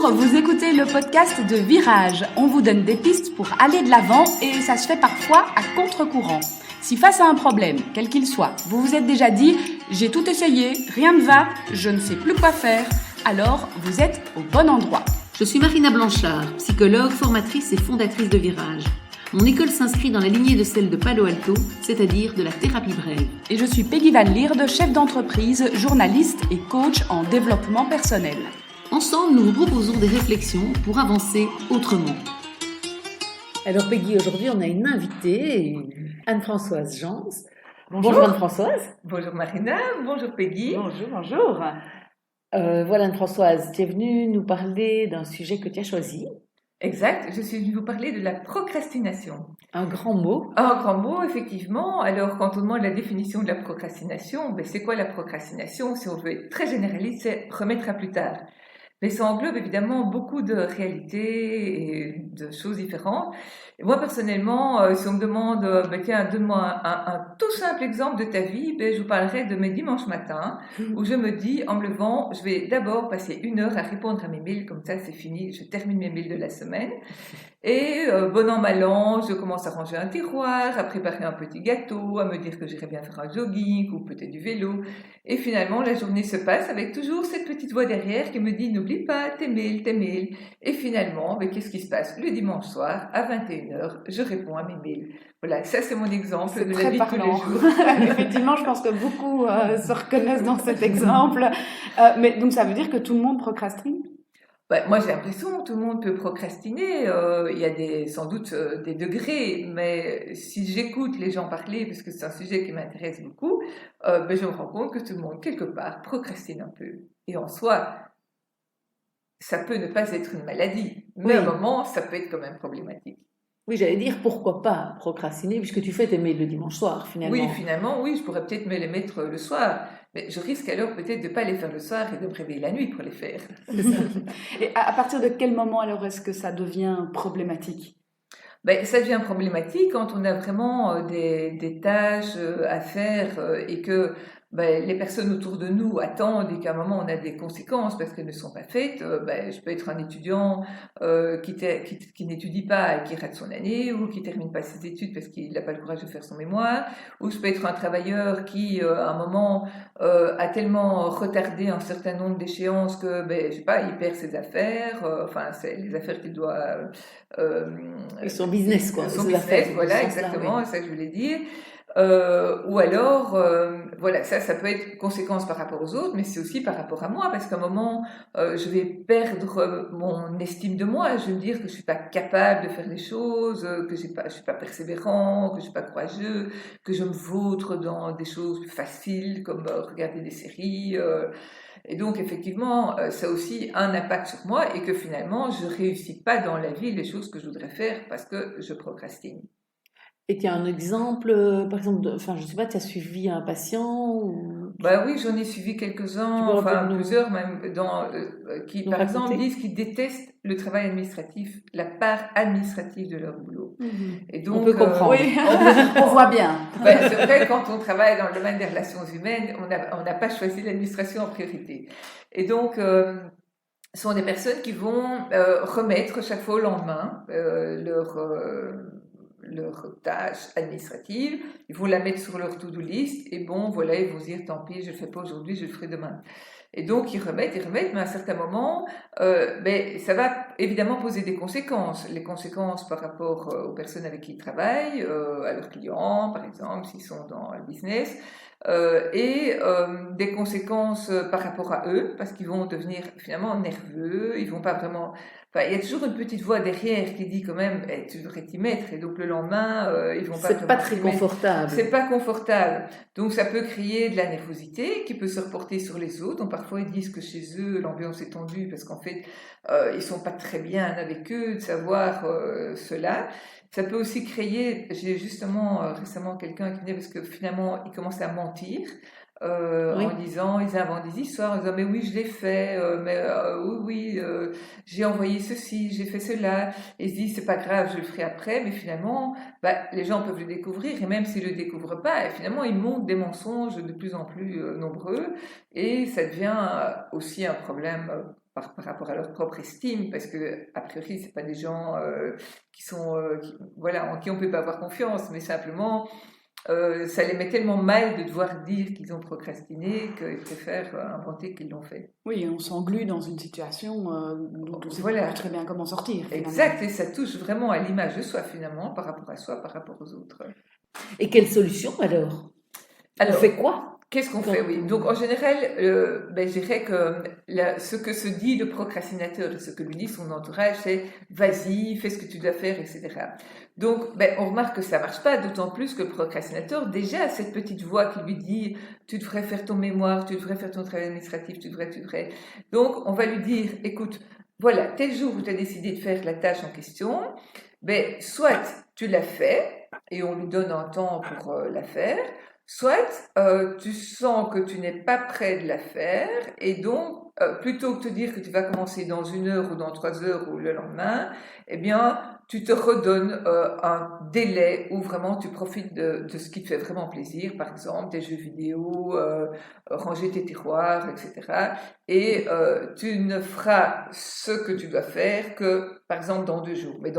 Bonjour, vous écoutez le podcast de Virage. On vous donne des pistes pour aller de l'avant et ça se fait parfois à contre-courant. Si face à un problème, quel qu'il soit, vous vous êtes déjà dit « j'ai tout essayé, rien ne va, je ne sais plus quoi faire », alors vous êtes au bon endroit. Je suis Marina Blanchard, psychologue, formatrice et fondatrice de Virage. Mon école s'inscrit dans la lignée de celle de Palo Alto, c'est-à-dire de la thérapie brève. Et je suis Peggy Van Lierde, chef d'entreprise, journaliste et coach en développement personnel. Ensemble, nous vous proposons des réflexions pour avancer autrement. Alors Peggy, aujourd'hui on a une invitée, Anne-Françoise Jans. Bonjour Anne-Françoise. Bonjour Marina, bonjour Peggy. Bonjour. Voilà Anne-Françoise, tu es venue nous parler d'un sujet que tu as choisi. Exact, je suis venue vous parler de la procrastination. Un grand mot. Un grand mot, effectivement. Alors, quand on demande la définition de la procrastination, c'est quoi la procrastination? Si on veut être très généraliste, c'est remettre à plus tard. Mais ça englobe évidemment beaucoup de réalités et de choses différentes. Et moi, personnellement, si on me demande, tiens, donne-moi un tout simple exemple de ta vie, je vous parlerai de mes dimanches matins, où je me dis, en me levant, je vais d'abord passer 1 heure à répondre à mes mails, comme ça c'est fini, je termine mes mails de la semaine. Et bon an, mal an, je commence à ranger un tiroir, à préparer un petit gâteau, à me dire que j'irais bien faire un jogging ou peut-être du vélo. Et finalement, la journée se passe avec toujours cette petite voix derrière qui me dit « N'oublie pas tes mails. » Et finalement, qu'est-ce qui se passe? Le dimanche soir, à 21h, je réponds à mes mails. Voilà, ça c'est mon exemple de la vie de tous les jours. Effectivement, je pense que beaucoup se reconnaissent dans cet exemple. Mais donc ça veut dire que tout le monde procrastine? Moi, j'ai l'impression que tout le monde peut procrastiner. Il y a sans doute des degrés, mais si j'écoute les gens parler, parce que c'est un sujet qui m'intéresse beaucoup, je me rends compte que tout le monde, quelque part, procrastine un peu. Et en soi, ça peut ne pas être une maladie, mais à un moment, ça peut être quand même problématique. Oui, j'allais dire pourquoi pas procrastiner, puisque tu fais tes mails le dimanche soir, finalement. Oui, finalement, oui, je pourrais peut-être me les mettre le soir, mais je risque alors peut-être de ne pas les faire le soir et de me réveiller la nuit pour les faire. C'est ça. Et à partir de quel moment alors est-ce que ça devient problématique? Ça devient problématique quand on a vraiment des tâches à faire et que les personnes autour de nous attendent et qu'à un moment on a des conséquences parce qu'elles ne sont pas faites. Je peux être un étudiant qui n'étudie pas et qui rate son année, ou qui termine pas ses études parce qu'il n'a pas le courage de faire son mémoire, ou je peux être un travailleur qui à un moment a tellement retardé un certain nombre d'échéances que je sais pas, il perd ses affaires, c'est les affaires qu'il doit son business, quoi. Son business, voilà, exactement, c'est ça que je voulais dire. Ou alors, ça peut être conséquence par rapport aux autres, mais c'est aussi par rapport à moi, parce qu'à un moment, je vais perdre mon estime de moi, je vais me dire que je suis pas capable de faire les choses, que je suis pas persévérant, que je suis pas courageux, que je me vautre dans des choses faciles, comme regarder des séries, et donc, effectivement, ça a aussi un impact sur moi et que finalement, je réussis pas dans la vie les choses que je voudrais faire parce que je procrastine. Et tu as un exemple, par exemple, je sais pas, tu as suivi un patient ou... Oui, j'en ai suivi quelques-uns, plusieurs même, qui, par exemple, disent qu'ils détestent le travail administratif, la part administrative de leur boulot. Et donc, on peut comprendre. Oui, on voit bien. C'est vrai, quand on travaille dans le domaine des relations humaines, on n'a pas choisi l'administration en priorité. Et donc, ce sont des personnes qui vont remettre chaque fois au lendemain leur tâche administrative, ils vont la mettre sur leur to-do list et ils vont se dire tant pis, je le fais pas aujourd'hui, je le ferai demain. Et donc ils remettent, mais à un certain moment, ça va évidemment poser des conséquences. Les conséquences par rapport aux personnes avec qui ils travaillent, à leurs clients par exemple, s'ils sont dans le business, et des conséquences par rapport à eux, parce qu'ils vont devenir finalement nerveux, ils vont pas vraiment... il y a toujours une petite voix derrière qui dit quand même tu devrais t'y mettre, et donc le lendemain ils vont pas... C'est pas très confortable. C'est pas confortable. Donc ça peut créer de la nervosité qui peut se reporter sur les autres. Donc parfois ils disent que chez eux l'ambiance est tendue parce qu'en fait ils sont pas très bien avec eux de savoir cela. Ça peut aussi créer, j'ai justement récemment quelqu'un qui venait parce que finalement il commençait à mentir. En disant, ils inventent des histoires, en disant mais oui je l'ai fait, j'ai envoyé ceci, j'ai fait cela, et ils se disent c'est pas grave, je le ferai après, mais finalement les gens peuvent le découvrir, et même s'ils le découvrent pas, finalement ils montent des mensonges de plus en plus nombreux, et ça devient aussi un problème par rapport à leur propre estime, parce que a priori c'est pas des gens voilà, en qui on peut pas avoir confiance, mais simplement ça les met tellement mal de devoir dire qu'ils ont procrastiné qu'ils préfèrent inventer qu'ils l'ont fait. Oui, on s'englue dans une situation dont on sait Voilà. plus très bien comment sortir. Finalement. Exact, et ça touche vraiment à l'image de soi finalement, par rapport à soi, par rapport aux autres. Et quelle solution alors? On fait quoi? Qu'est-ce qu'on fait? Oui. Donc, en général, je dirais que ce que se dit le procrastinateur et ce que lui dit son entourage, c'est vas-y, fais ce que tu dois faire, etc. Donc, on remarque que ça marche pas, d'autant plus que le procrastinateur déjà a cette petite voix qui lui dit tu devrais faire ton mémoire, tu devrais faire ton travail administratif, tu devrais. Donc, on va lui dire écoute, voilà, tel jour où tu as décidé de faire la tâche en question, soit tu l'as fait et on lui donne un temps pour la faire. Soit tu sens que tu n'es pas prêt de la faire et donc plutôt que de te dire que tu vas commencer dans 1 heure ou dans 3 heures ou le lendemain, eh bien tu te redonnes un délai où vraiment tu profites de ce qui te fait vraiment plaisir, par exemple des jeux vidéo, ranger tes tiroirs, etc. Et tu ne feras ce que tu dois faire que par exemple dans 2 jours. Mais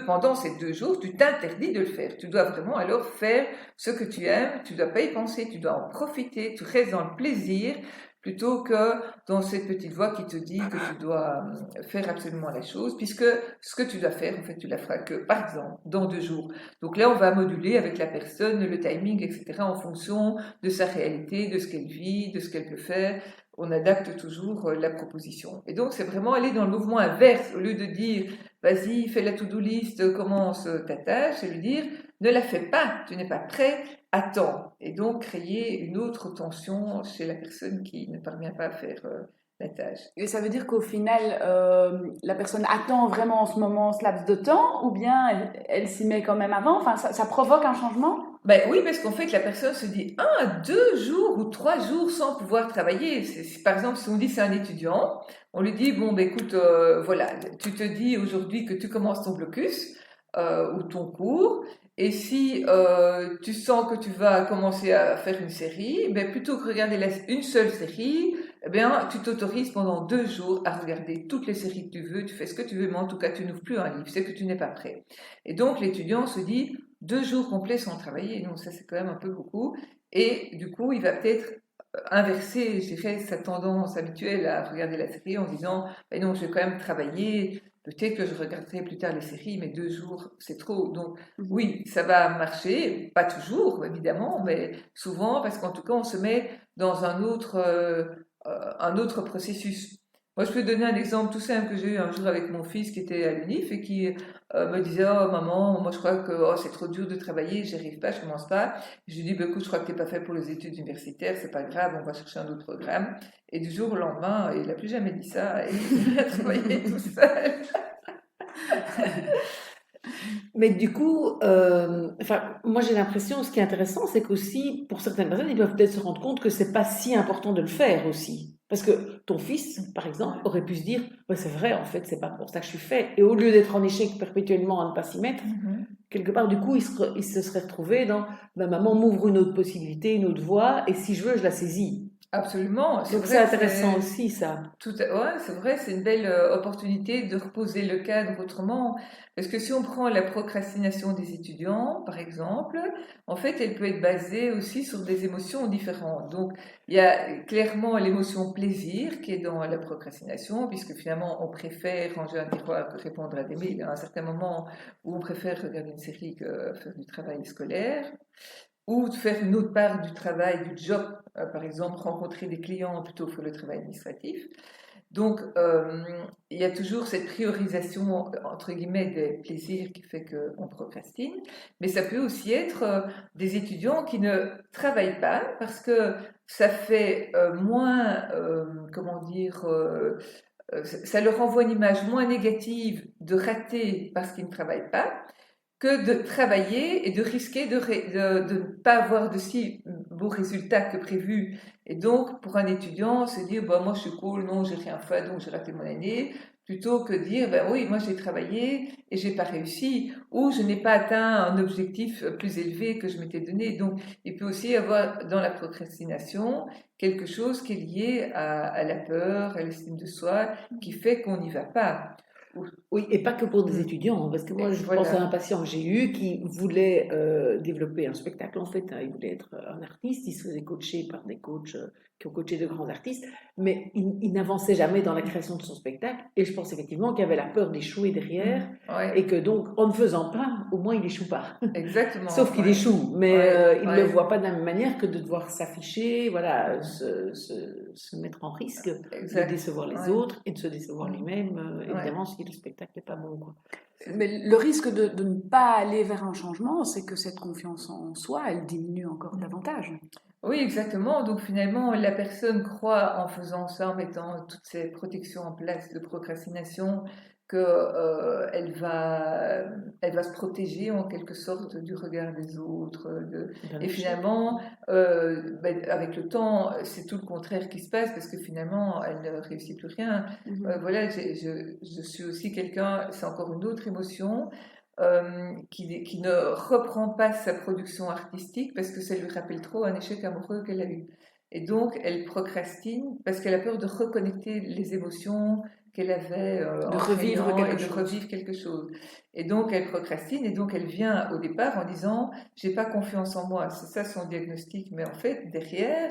pendant ces 2 jours, tu t'interdis de le faire. Tu dois vraiment alors faire ce que tu aimes, tu ne dois pas y penser, tu dois en profiter, tu restes dans le plaisir plutôt que dans cette petite voix qui te dit que tu dois faire absolument la chose, puisque ce que tu dois faire, en fait, tu la feras que, par exemple, dans 2 jours. Donc là, on va moduler avec la personne, le timing, etc., en fonction de sa réalité, de ce qu'elle vit, de ce qu'elle peut faire. On adapte toujours la proposition. Et donc, c'est vraiment aller dans le mouvement inverse. Au lieu de dire, vas-y, fais la to-do list, commence ta tâche, et lui dire, ne la fais pas, tu n'es pas prêt, attends. Et donc, créer une autre tension chez la personne qui ne parvient pas à faire la tâche. Et ça veut dire qu'au final, la personne attend vraiment en ce moment ce laps de temps, ou bien elle s'y met quand même avant? Enfin, ça provoque un changement? Oui, parce qu'en fait, la personne se dit 1, 2 jours ou 3 jours sans pouvoir travailler. Par exemple, si on dit c'est un étudiant, on lui dit, écoute, voilà, tu te dis aujourd'hui que tu commences ton blocus ou ton cours, et si tu sens que tu vas commencer à faire une série, plutôt que regarder une seule série, tu t'autorises pendant 2 jours à regarder toutes les séries que tu veux, tu fais ce que tu veux, mais en tout cas, tu n'ouvres plus un livre, c'est que tu n'es pas prêt. Et donc, l'étudiant se dit 2 jours complets sans travailler, donc ça c'est quand même un peu beaucoup, et du coup, il va peut-être inverser, je dirais, sa tendance habituelle à regarder la série en disant, non, je vais quand même travailler, peut-être que je regarderai plus tard les séries, mais 2 jours, c'est trop. Donc, oui, ça va marcher, pas toujours, évidemment, mais souvent, parce qu'en tout cas, on se met dans un autre processus. Moi, je peux donner un exemple tout simple que j'ai eu un jour avec mon fils qui était à l'UNIF et qui me disait, oh maman, moi je crois que c'est trop dur de travailler, j'y arrive pas, je commence pas. Je lui dis, écoute, je crois que t'es pas fait pour les études universitaires, c'est pas grave, on va chercher un autre programme. Et du jour au lendemain, il n'a plus jamais dit ça et il a travaillé tout seul. Mais du coup, moi j'ai l'impression, ce qui est intéressant, c'est qu'aussi, pour certaines personnes, ils peuvent peut-être se rendre compte que c'est pas si important de le faire aussi. Parce que ton fils, par exemple, aurait pu se dire, c'est vrai, en fait, c'est pas pour ça que je suis fait. Et au lieu d'être en échec perpétuellement à ne pas s'y mettre, quelque part, du coup, il se serait retrouvé dans, maman m'ouvre une autre possibilité, une autre voie, et si je veux, je la saisis. Absolument. Donc c'est intéressant aussi, ça. Ouais, c'est vrai, c'est une belle opportunité de reposer le cadre autrement. Parce que si on prend la procrastination des étudiants, par exemple, en fait, elle peut être basée aussi sur des émotions différentes. Donc, il y a clairement l'émotion plaisir qui est dans la procrastination, puisque finalement, on préfère ranger un tiroir que répondre à des mails à un certain moment où on préfère regarder une série que faire du travail scolaire, ou de faire une autre part du travail, du job, par exemple, rencontrer des clients plutôt que le travail administratif. Donc, il y a toujours cette priorisation, entre guillemets, des plaisirs qui fait qu'on procrastine, mais ça peut aussi être des étudiants qui ne travaillent pas parce que ça fait moins, ça leur envoie une image moins négative de rater parce qu'ils ne travaillent pas, que de travailler et de risquer de ne pas avoir de si beaux résultats que prévu. Et donc, pour un étudiant, se dire, moi je suis cool, non, j'ai rien fait, donc j'ai raté mon année, plutôt que dire, ben oui, moi j'ai travaillé et j'ai pas réussi, ou je n'ai pas atteint un objectif plus élevé que je m'étais donné. Donc, il peut aussi y avoir dans la procrastination quelque chose qui est lié à la peur, à l'estime de soi, qui fait qu'on n'y va pas. Oui, et pas que pour des étudiants, parce que moi, je pense à un patient que j'ai eu qui voulait développer un spectacle, en fait, hein, il voulait être un artiste, il se faisait coacher par des coachs qui ont coaché de grands artistes, mais il n'avançait jamais dans la création de son spectacle, et je pense effectivement qu'il y avait la peur d'échouer derrière, Ouais, et que donc, en ne faisant pas, au moins il échoue pas. exactement. Sauf qu'il Ouais. échoue, mais Ouais, il ne ouais. le voit pas de la même manière que de devoir s'afficher, voilà, se mettre en risque, de Exact. décevoir les Ouais. autres et de se décevoir lui-même, Ouais. évidemment, si le spectacle n'est pas bon, quoi. Mais le risque de ne pas aller vers un changement, c'est que cette confiance en soi, elle diminue encore davantage. Oui, exactement. Donc finalement, la personne croit en faisant ça, en mettant toutes ces protections en place de procrastination, que elle va se protéger en quelque sorte du regard des autres. Et finalement, avec le temps, c'est tout le contraire qui se passe parce que finalement, elle ne réussit plus rien. Voilà, je suis aussi quelqu'un, c'est encore une autre émotion. Qui ne reprend pas sa production artistique parce que ça lui rappelle trop un échec amoureux qu'elle a eu. Et donc, elle procrastine parce qu'elle a peur de reconnecter les émotions qu'elle avait De en revivre créant quelque et de chose. revivre quelque chose. Et donc, elle procrastine et donc elle vient au départ en disant j'ai pas confiance en moi. C'est ça son diagnostic. Mais en fait, derrière,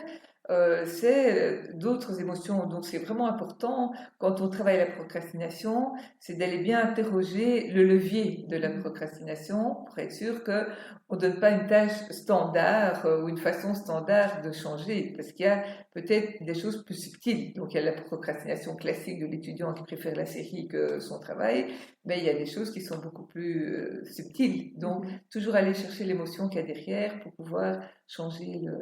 c'est d'autres émotions. Donc, c'est vraiment important quand on travaille la procrastination, c'est d'aller bien interroger le levier de la procrastination pour être sûr que on donne pas une tâche standard ou une façon standard de changer, parce qu'il y a peut-être des choses plus subtiles. Donc, il y a la procrastination classique de l'étudiant qui préfère la série que son travail, mais il y a des choses qui sont beaucoup plus subtiles. Donc, toujours aller chercher l'émotion qu'il y a derrière pour pouvoir changer le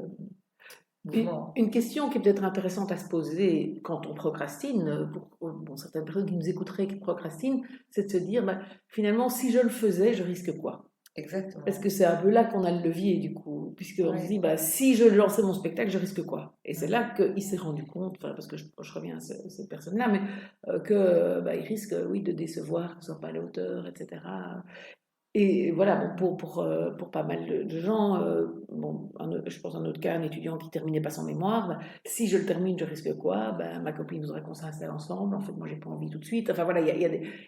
mouvement. Une question qui est peut-être intéressante à se poser quand on procrastine, pour certaines personnes qui nous écouteraient qui procrastinent, c'est de se dire, finalement, si je le faisais, je risque quoi? Exactement. Parce que c'est un peu là qu'on a le levier, du coup, puisqu'on se dit, si je lançais mon spectacle, je risque quoi? Et c'est là qu'il s'est rendu compte, parce que je reviens à cette personne-là, mais il risque, oui, de décevoir, que ce ne soit pas à la hauteur, etc. Et voilà, pour pas mal de gens, je pense à un autre cas, un étudiant qui terminait pas son mémoire, si je le termine, je risque quoi? Ma copine voudrait qu'on s'installe ensemble, en fait, moi, j'ai pas envie tout de suite. Enfin voilà, il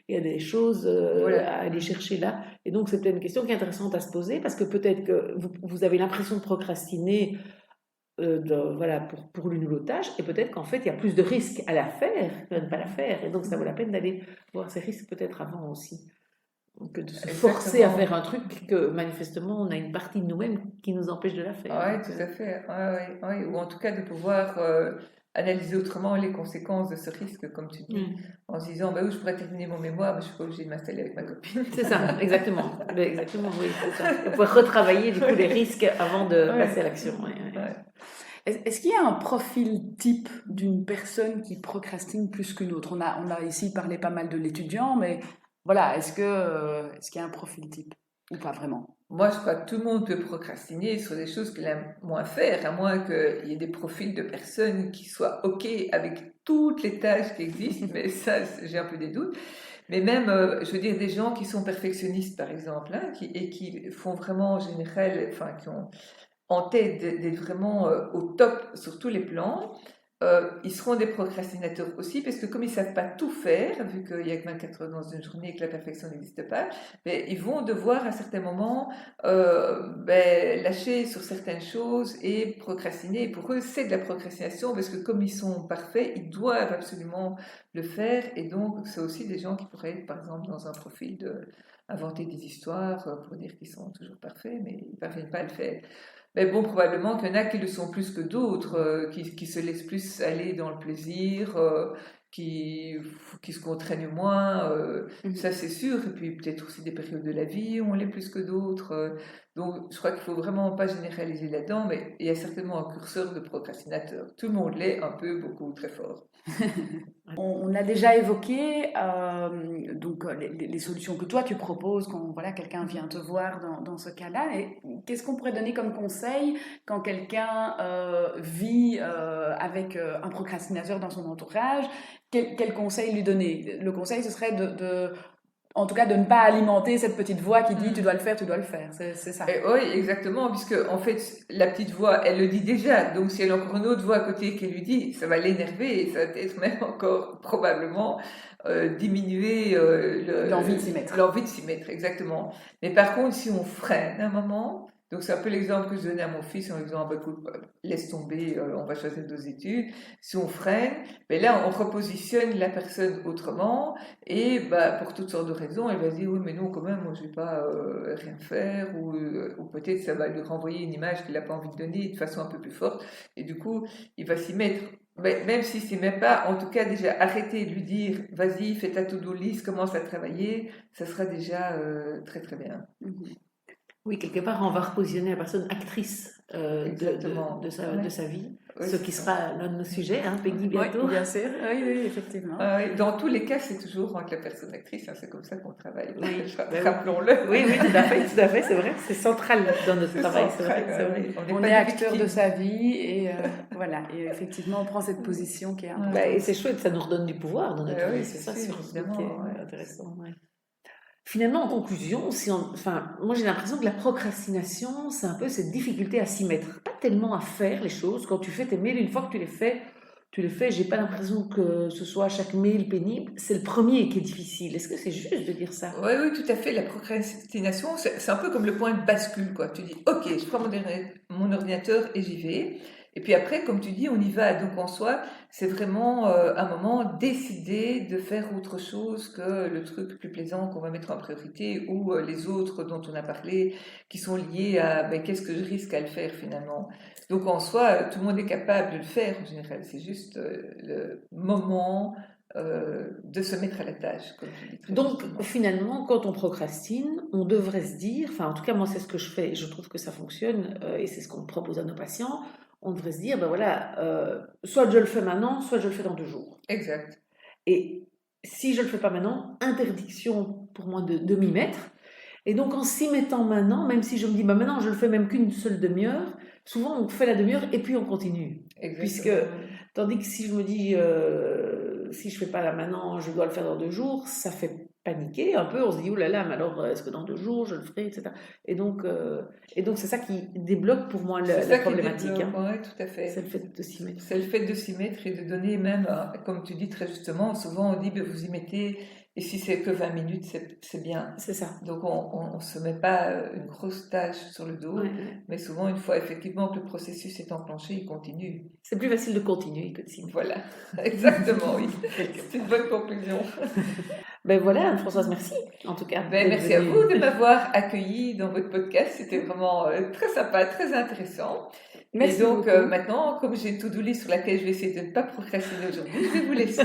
y a des choses à aller chercher là. Et donc, c'est peut-être une question qui est intéressante à se poser, parce que peut-être que vous avez l'impression de procrastiner pour l'une ou l'autre tâche, et peut-être qu'en fait, il y a plus de risques à la faire que de ne pas la faire. Et donc, ça vaut la peine d'aller voir ces risques peut-être avant aussi, que de se forcer à faire un truc que manifestement on a une partie de nous-mêmes qui nous empêche de la faire. Oui, tout à fait. Ouais. Ou en tout cas de pouvoir analyser autrement les conséquences de ce risque, comme tu dis, en se disant je pourrais terminer mon mémoire, mais je suis pas obligée de m'installer avec ma copine. C'est ça, exactement. Exactement, oui, c'est ça. On peut retravailler du coup les risques avant de passer à l'action. Est-ce qu'il y a un profil type d'une personne qui procrastine plus qu'une autre? On a ici parlé pas mal de l'étudiant, mais voilà, est-ce qu'il y a un profil type ou pas vraiment? Moi, je crois que tout le monde peut procrastiner sur des choses qu'il aime moins faire, à moins qu'il y ait des profils de personnes qui soient OK avec toutes les tâches qui existent, mais ça, j'ai un peu des doutes. Mais même, je veux dire, des gens qui sont perfectionnistes, par exemple, et qui font vraiment en général, enfin, qui ont en tête d'être vraiment au top sur tous les plans, ils seront des procrastinateurs aussi, parce que comme ils ne savent pas tout faire, vu qu'il n'y a que 24 heures dans une journée et que la perfection n'existe pas, ils vont devoir à certains moments lâcher sur certaines choses et procrastiner. Et pour eux, c'est de la procrastination, parce que comme ils sont parfaits, ils doivent absolument le faire. Et donc, c'est aussi des gens qui pourraient être, par exemple, dans un profil de inventer des histoires pour dire qu'ils sont toujours parfaits, mais ils ne parviennent pas à le faire. Mais bon, probablement qu'il y en a qui le sont plus que d'autres, qui se laissent plus aller dans le plaisir, qui se contraignent moins, ça c'est sûr. Et puis peut-être aussi des périodes de la vie où on l'est plus que d'autres. Donc je crois qu'il ne faut vraiment pas généraliser là-dedans, mais il y a certainement un curseur de procrastinateur. Tout le monde l'est un peu, beaucoup, très fort. On a déjà évoqué donc les solutions que toi tu proposes quand quelqu'un vient te voir dans ce cas-là. Et qu'est-ce qu'on pourrait donner comme conseil quand quelqu'un vit avec un procrastinateur dans son entourage? quel conseil lui donner? Le conseil, ce serait en tout cas, de ne pas alimenter cette petite voix qui dit tu dois le faire, c'est ça. Oui, exactement, puisque en fait, la petite voix, elle le dit déjà, donc si elle a encore une autre voix à côté qui lui dit, ça va l'énerver et ça va peut-être même encore probablement diminuer l'envie de s'y mettre. L'envie de s'y mettre, exactement. Mais par contre, si on freine un moment, donc c'est un peu l'exemple que je donnais à mon fils en lui disant, écoute, laisse tomber, on va choisir nos études. Si on freine, mais là on repositionne la personne autrement et pour toutes sortes de raisons, elle va se dire oui mais non quand même, moi je vais pas rien faire ou peut-être ça va lui renvoyer une image qu'il n'a pas envie de donner de façon un peu plus forte et du coup il va s'y mettre. Mais même si c'est même pas, en tout cas déjà arrêter de lui dire vas-y fais ta to-do list, commence à travailler, ça sera déjà très très bien. Oui, quelque part, on va repositionner la personne actrice de sa vie, oui, ce qui sera l'un de nos sujets, Peggy, bientôt. Oui, bien sûr, oui, effectivement. Dans tous les cas, c'est toujours entre la personne actrice, c'est comme ça qu'on travaille. Oui. Rappelons-le. Oui, tout à fait, c'est vrai, c'est central dans notre travail. C'est vrai. On est acteur de sa vie et voilà, et effectivement, on prend cette position qui est importante. Et c'est chouette, ça nous redonne du pouvoir dans notre vie, c'est ça, c'est intéressant. Ouais. Finalement, en conclusion, moi j'ai l'impression que la procrastination, c'est un peu cette difficulté à s'y mettre, pas tellement à faire les choses. Quand tu fais tes mails, une fois que tu les fais, j'ai pas l'impression que ce soit chaque mail pénible, c'est le premier qui est difficile. Est-ce que c'est juste de dire ça? Oui, tout à fait. La procrastination, c'est un peu comme le point de bascule, quoi. Tu dis, ok, je prends mon ordinateur et j'y vais. Et puis après, comme tu dis, on y va. Donc en soi, c'est vraiment un moment décider de faire autre chose que le truc plus plaisant qu'on va mettre en priorité ou les autres dont on a parlé qui sont liés à qu'est-ce que je risque à le faire finalement. Donc en soi, tout le monde est capable de le faire en général. C'est juste le moment de se mettre à la tâche, comme tu dis. Donc finalement, quand on procrastine, on devrait se dire, en tout cas moi c'est ce que je fais et je trouve que ça fonctionne et c'est ce qu'on propose à nos patients. On devrait se dire, soit je le fais maintenant, soit je le fais dans 2 jours. Exact. Et si je ne le fais pas maintenant, interdiction pour moi de m'y mettre. Et donc en s'y mettant maintenant, même si je me dis, maintenant je le fais même qu'une seule demi-heure, souvent on fait la demi-heure et puis on continue. Exactement. Tandis que si je me dis, si je ne fais pas là maintenant, je dois le faire dans 2 jours, ça fait paniquer un peu. On se dit, oulala, mais alors est-ce que dans 2 jours je le ferai, etc. Et donc c'est ça qui débloque pour moi la problématique. Oui, tout à fait. C'est le fait de s'y mettre. C'est le fait de s'y mettre et de donner même, comme tu dis très justement, souvent on dit, vous y mettez, et si c'est que 20 minutes, c'est bien. C'est ça. Donc on ne se met pas une grosse tâche sur le dos, mais souvent une fois effectivement que le processus est enclenché, il continue. C'est plus facile de continuer que de s'y mettre. Voilà, exactement, oui. C'est une bonne conclusion. Voilà, Anne-Françoise, merci en tout cas. Merci à vous de m'avoir accueilli dans votre podcast, c'était vraiment très sympa, très intéressant. Merci et donc beaucoup. maintenant, comme j'ai une to-do list sur laquelle je vais essayer de ne pas procrastiner aujourd'hui, je vais vous laisser.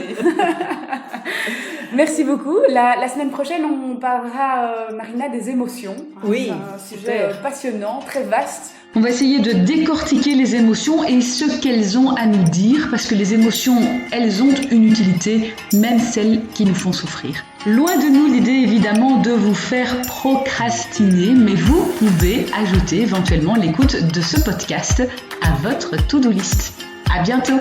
Merci beaucoup. La semaine prochaine, on parlera, Marina, des émotions. Oui, c'est un sujet passionnant, très vaste. On va essayer de décortiquer les émotions et ce qu'elles ont à nous dire, parce que les émotions, elles ont une utilité, même celles qui nous font souffrir. Loin de nous l'idée évidemment de vous faire procrastiner, mais vous pouvez ajouter éventuellement l'écoute de ce podcast à votre to-do list. À bientôt!